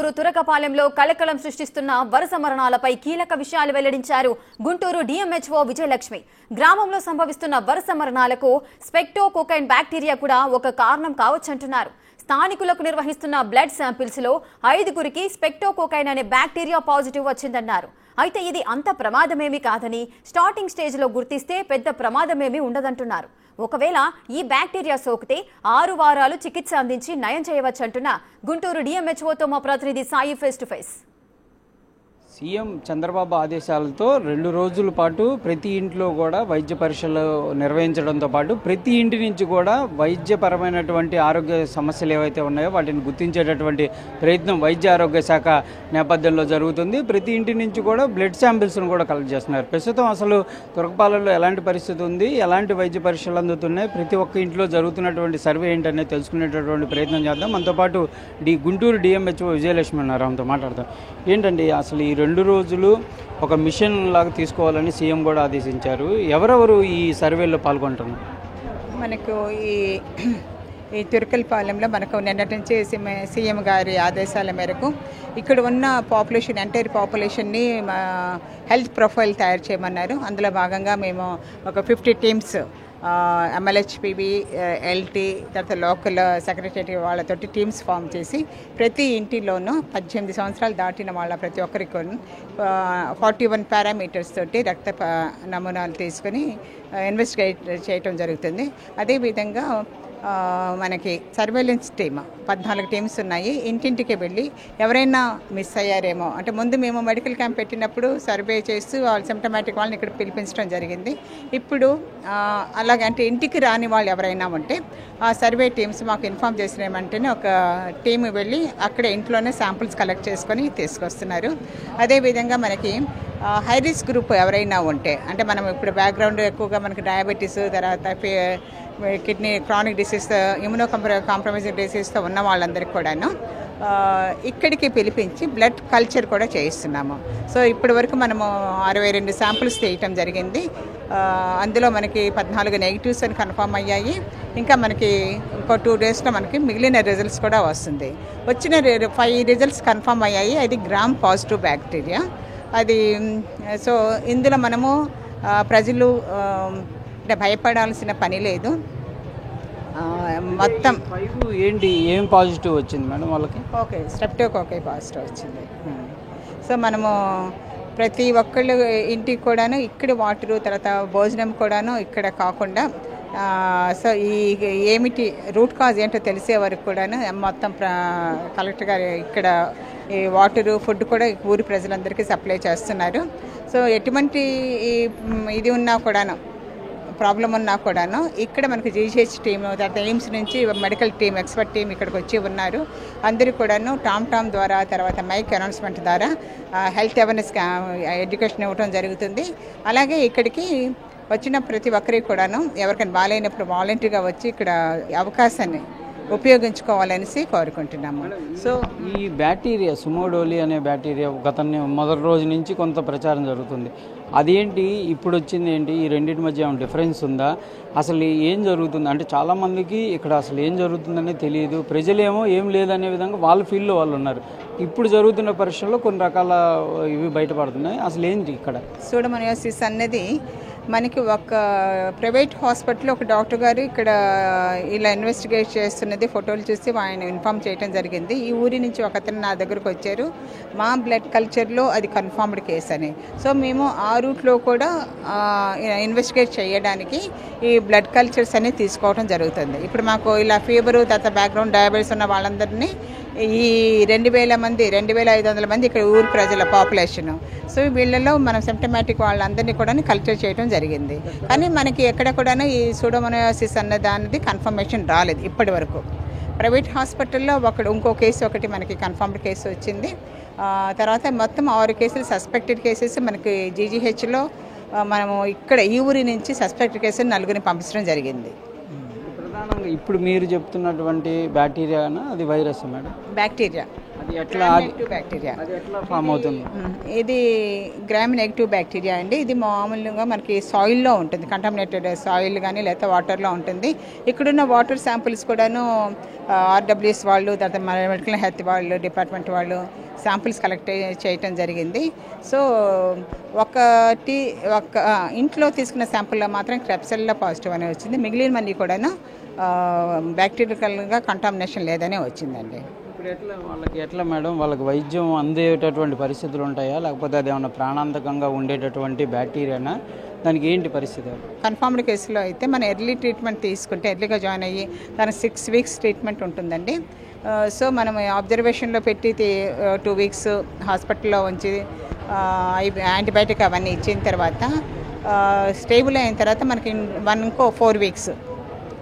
గుంటూరు తురకపాలెంలో కలకలం సృష్టిస్తున్న వరుస మరణాలపై కీలక విషయాలు వెల్లడించారు గుంటూరు డిఎంహెచ్ఓ విజయలక్ష్మి. గ్రామంలో సంభవిస్తున్న వరుస మరణాలకు స్పెక్టోకోకైన్ బ్యాక్టీరియా కూడా ఒక కారణం కావచ్చంటున్నారు. స్థానికులకు నిర్వహిస్తున్న బ్లడ్ శాంపిల్స్ లో 5గురికి స్పెక్టోకోకైన్ అనే బ్యాక్టీరియా పాజిటివ్ వచ్చిందన్నారు. అయితే ఇది అంత ప్రమాదమేమీ కాదని, స్టార్టింగ్ స్టేజ్ లో గుర్తిస్తే పెద్ద ప్రమాదమేమీ ఉండదంటున్నారు. ఒకవేళ ఈ బ్యాక్టీరియా సోకితే 6 వారాలు చికిత్స అందించి నయం చేయవచ్చంటున్న గుంటూరు డిఎంహెచ్ఓతో మా ప్రతినిధి Sai face to face. CM Chandrababu ఆదేశాలతో 2 రోజుల పాటు ప్రతి ఇంట్లో కూడా వైద్య పరీక్షలు నిర్వహించడంతో పాటు ప్రతి ఇంటి నుంచి కూడా వైద్యపరమైనటువంటి ఆరోగ్య సమస్యలు ఏవైతే ఉన్నాయో వాటిని గుర్తించేటటువంటి ప్రయత్నం వైద్య ఆరోగ్య శాఖ నేపథ్యంలో జరుగుతుంది. ప్రతి ఇంటి నుంచి కూడా బ్లడ్ శాంపిల్స్ను కూడా కలెక్ట్ చేస్తున్నారు. ప్రస్తుతం అసలు తురకపాలెంలో ఎలాంటి పరిస్థితి ఉంది, ఎలాంటి వైద్య పరీక్షలు అందుతున్నాయి, ప్రతి ఒక్క ఇంట్లో జరుగుతున్నటువంటి సర్వే ఏంటనేది తెలుసుకునేటటువంటి ప్రయత్నం చేద్దాం. మనతో పాటు గుంటూరు డిఎంహెచ్ఓ విజయలక్ష్మి ఉన్నారు, ఆమెతో మాట్లాడదాం. ఏంటండి అసలు ఈ 2 రోజులు ఒక మిషన్ లాగా తీసుకోవాలని సీఎం కూడా ఆదేశించారు. ఎవరెవరు ఈ సర్వేలో పాల్గొంటున్నారు? మనకు ఈ తురకపాలెంలో మనకు నిన్నటి నుంచి సీఎం గారి ఆదేశాల మేరకు ఇక్కడ ఉన్న పాపులేషన్ ఎంటైర్ పాపులేషన్ని హెల్త్ ప్రొఫైల్ తయారు చేయమన్నారు. అందులో భాగంగా మేము ఒక 50 టీమ్స్ MLHPB, LT, తర్వాత లోకల్ సెక్రటరీ వాళ్ళతోటి టీమ్స్ ఫామ్ చేసి ప్రతి ఇంటిలోనూ 18 సంవత్సరాలు దాటిన వాళ్ళ ప్రతి ఒక్కరికి 41 పారామీటర్స్ తోటి రక్త నమూనాలు తీసుకొని ఇన్వెస్టిగేట్ చేయటం జరుగుతుంది. అదేవిధంగా మనకి సర్వేలెన్స్ టీమ్ 14 టీమ్స్ ఉన్నాయి. ఇంటింటికి వెళ్ళి ఎవరైనా మిస్ అయ్యారేమో అంటే ముందు మేము మెడికల్ క్యాంప్ పెట్టినప్పుడు సర్వే చేస్తూ వాళ్ళు సిమ్టమాటిక్ వాళ్ళని ఇక్కడ పిలిపించడం జరిగింది. ఇప్పుడు అలాగంటే ఇంటికి రాని వాళ్ళు ఎవరైనా ఉంటే ఆ సర్వే టీమ్స్ మాకు ఇన్ఫామ్ చేసినామంటేనే ఒక టీమ్ వెళ్ళి అక్కడ ఇంట్లోనే శాంపుల్స్ కలెక్ట్ చేసుకొని తీసుకొస్తున్నారు. అదేవిధంగా మనకి హై రిస్క్ గ్రూప్ ఎవరైనా ఉంటే అంటే మనం ఇప్పుడు బ్యాక్గ్రౌండ్ ఎక్కువగా మనకి డయాబెటీస్, తర్వాత kidney chronic disease, immunocompromising డిసీజ్తో ఉన్న వాళ్ళందరికీ కూడాను ఇక్కడికి పిలిపించి బ్లడ్ కల్చర్ కూడా చేయిస్తున్నాము. సో ఇప్పటి వరకు మనము 62 శాంపుల్స్ తీయటం జరిగింది. అందులో మనకి 14 నెగిటివ్స్ అని కన్ఫర్మ్ అయ్యాయి. ఇంకా మనకి ఇంకో 2 డేస్లో మనకి మిగిలిన రిజల్ట్స్ కూడా వస్తుంది. వచ్చిన 5 రిజల్ట్స్ కన్ఫర్మ్ అయ్యాయి. అది గ్రామ్ పాజిటివ్ బ్యాక్టీరియా అది. సో ఇందులో మనము ప్రజలు అంటే భయపడాల్సిన పని లేదు. మొత్తం ఏంటి ఏం పాజిటివ్ వచ్చింది మేడం వాళ్ళకి? ఓకే, స్ట్రెప్టోకోకై పాజిటివ్ వచ్చింది. సో మనము ప్రతి ఒక్కళ్ళు ఇంటికి కూడాను ఇక్కడ వాటరు తర్వాత భోజనం కూడాను ఇక్కడ కాకుండా సో ఈ ఏమిటి రూట్ కాజ్ ఏంటో తెలిసే వరకు కూడాను మొత్తం కలెక్టర్ గారు ఇక్కడ ఈ వాటరు ఫుడ్ కూడా ఊరి ప్రజలందరికీ సప్లై చేస్తున్నారు. సో ఎటువంటి ఇది ఉన్నా కూడాను ప్రాబ్లం ఉన్నా కూడాను ఇక్కడ మనకు జీజీహెచ్ టీమ్ తర్వాత ఎయిమ్స్ నుంచి మెడికల్ టీమ్ ఎక్స్పర్ట్ టీమ్ ఇక్కడికి వచ్చి ఉన్నారు. అందరూ కూడాను టామ్ ద్వారా తర్వాత మైక్ అనౌన్స్మెంట్ ద్వారా హెల్త్ అవేర్నెస్ ఎడ్యుకేషన్ ఇవ్వడం జరుగుతుంది. అలాగే ఇక్కడికి వచ్చిన ప్రతి ఒక్కరికి కూడాను ఎవరికైనా బాగాలేనప్పుడు వాలంటీర్గా వచ్చి ఇక్కడ అవకాశాన్ని ఉపయోగించుకోవాలనేసి కోరుకుంటున్నాము. సో ఈ బ్యాక్టీరియా సుమోడోలి అనే బ్యాక్టీరియా గత మొదటి రోజు నుంచి కొంత ప్రచారం జరుగుతుంది. అదేంటి ఇప్పుడు వచ్చింది ఏంటి, ఈ రెండింటి మధ్య ఏమైనా డిఫరెన్స్ ఉందా, అసలు ఏం జరుగుతుంది అంటే చాలామందికి ఇక్కడ అసలు ఏం జరుగుతుందనే తెలియదు. ప్రజలేమో ఏం లేదనే విధంగా వాళ్ళ ఫీల్డ్లో వాళ్ళు ఉన్నారు. ఇప్పుడు జరుగుతున్న పరీక్షల్లో కొన్ని రకాల ఇవి బయటపడుతున్నాయి. అసలు ఏంటి ఇక్కడ సూడోమోనాసిస్ అన్నది మనకి ఒక ప్రైవేట్ హాస్పిటల్లో ఒక డాక్టర్ గారు ఇక్కడ ఇలా ఇన్వెస్టిగేట్ చేస్తున్నది ఫోటోలు చూసి ఆయన ఇన్ఫామ్ చేయడం జరిగింది. ఈ ఊరి నుంచి ఒకతను నా దగ్గరకు వచ్చారు, మా బ్లడ్ కల్చర్లో అది కన్ఫర్మ్డ్ కేసు అని. సో మేము ఆ రూట్లో కూడా ఇన్వెస్టిగేట్ చేయడానికి ఈ బ్లడ్ కల్చర్స్ అనేది తీసుకోవడం జరుగుతుంది. ఇప్పుడు మాకు ఇలా ఫీవరు తర్వాత బ్యాక్గ్రౌండ్ డయాబెటీస్ ఉన్న వాళ్ళందరినీ ఈ 2000 మంది 2500 మంది ఇక్కడ ఊరు ప్రజల పాపులేషన్. సో వీళ్ళలో మనం సిమ్టమాటిక్ వాళ్ళందరినీ కూడా కల్చర్ చేయడం జరిగింది. కానీ మనకి ఎక్కడ కూడా ఈ సూడోమోనాసిస్ అన్న దానిది కన్ఫర్మేషన్ రాలేదు ఇప్పటి వరకు. ప్రైవేట్ హాస్పిటల్లో ఇంకో కేసు ఒకటి మనకి కన్ఫర్మ్డ్ కేసు వచ్చింది. తర్వాత మొత్తం 6 కేసులు సస్పెక్టెడ్ కేసెస్ మనకి జీజీహెచ్లో మనము ఇక్కడ ఈ ఊరి నుంచి సస్పెక్టెడ్ కేసులు 4 పంపించడం జరిగింది. ప్రధానంగా ఇప్పుడు మీరు చెప్తున్నటువంటి బ్యాక్టీరియానా అది వైరస్ మేడం? బ్యాక్టీరియా అది ఎట్లా బ్యాక్టీరియా అది ఎట్లా ఫామ్ అవుతుంది? ఇది గ్రామ్ నెగిటివ్ బ్యాక్టీరియా అండి. ఇది మామూలుగా మనకి సాయిల్లో ఉంటుంది, కంటామినేటెడ్ సాయిల్ కానీ లేకపోతే వాటర్లో ఉంటుంది. ఇక్కడున్న వాటర్ శాంపిల్స్ కూడాను ఆర్డబ్ల్యూఎస్ వాళ్ళు, తర్వాత మెడికల్ హెల్త్ వాళ్ళు, డిపార్ట్మెంట్ వాళ్ళు శాంపిల్స్ కలెక్ట్ చేయటం జరిగింది. సో ఒక ఇంట్లో తీసుకున్న శాంపుల్లో మాత్రం క్రెప్సెల్లా పాజిటివ్ అనే వచ్చింది. మిగిలినవన్నీ కూడాను బ్యాక్టీరియల్గా కంటామినేషన్ లేదనే వచ్చిందండి. ఇప్పుడు ఎట్లా మేడం వాళ్ళకి వైద్యం అందేటటువంటి పరిస్థితులు ఉంటాయా, లేకపోతే అది ఏమైనా ప్రాణాంతకంగా ఉండేటటువంటి బ్యాక్టీరియానా, దానికి ఏంటి పరిస్థితి? కన్ఫర్మ్డ్ కేసులో అయితే మన ఎర్లీ ట్రీట్మెంట్ తీసుకుంటే, ఎర్లీగా జాయిన్ అయ్యి దానికి 6 weeks ట్రీట్మెంట్ ఉంటుందండి. సో మనం అబ్జర్వేషన్లో పెట్టి 2 weeks హాస్పిటల్లో ఉంచి యాంటీబయాటిక్ అవన్నీ ఇచ్చిన తర్వాత స్టేబుల్ అయిన తర్వాత మనకి ఇంకో 4 weeks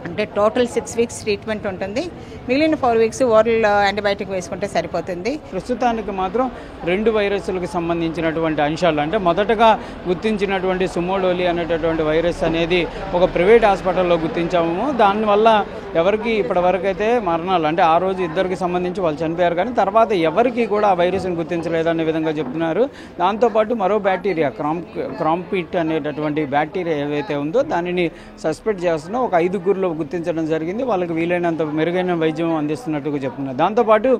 అంటే టోటల్ 6 weeks ట్రీట్మెంట్ ఉంటుంది. మిగిలిన 4 weeks ఓరల్ యాంటీబయాటిక్ వేసుకుంటే సరిపోతుంది. ప్రస్తుతానికి మాత్రం 2 వైరస్లకు సంబంధించినటువంటి అంశాలు, అంటే మొదటగా గుర్తించినటువంటి సుమోడోలి అనేటటువంటి వైరస్ అనేది ఒక ప్రైవేట్ హాస్పిటల్లో గుర్తించాము. దానివల్ల ఎవరికి ఇప్పటివరకు అయితే మరణాలు, అంటే ఆ రోజు 2కి సంబంధించి వాళ్ళు చనిపోయారు, కానీ తర్వాత ఎవరికి కూడా ఆ వైరస్ని గుర్తించలేదనే విధంగా చెప్తున్నారు. దాంతోపాటు మరో బ్యాక్టీరియా క్రాంపిట్ అనేటటువంటి బ్యాక్టీరియా ఏదైతే ఉందో దానిని సస్పెక్ట్ చేస్తున్నా ఒక 5గురిలో గుర్తించడం జరిగింది. వాళ్ళకి వీలైనంత మెరుగైన వైద్యం అందిస్తున్నట్టుగా చెప్తున్నారు. దాంతోపాటు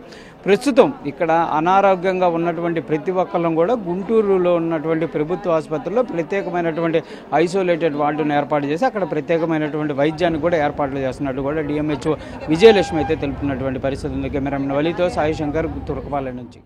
ప్రస్తుతం ఇక్కడ అనారోగ్యంగా ఉన్నటువంటి ప్రతి ఒక్కళ్ళం కూడా గుంటూరులో ఉన్నటువంటి ప్రభుత్వ ఆసుపత్రుల్లో ప్రత్యేకమైనటువంటి ఐసోలేటెడ్ వార్డును ఏర్పాటు చేసి అక్కడ ప్రత్యేకమైనటువంటి వైద్యాన్ని కూడా ఏర్పాట్లు చేస్తున్నట్టు కూడా డిఎంహెచ్ఓ విజయలక్ష్మి అయితే తెలుపుతున్నటువంటి పరిస్థితి ఉంది. కెమెరామెన్ వలితో సాయి శంకర్, తురకపాలెం నుంచి.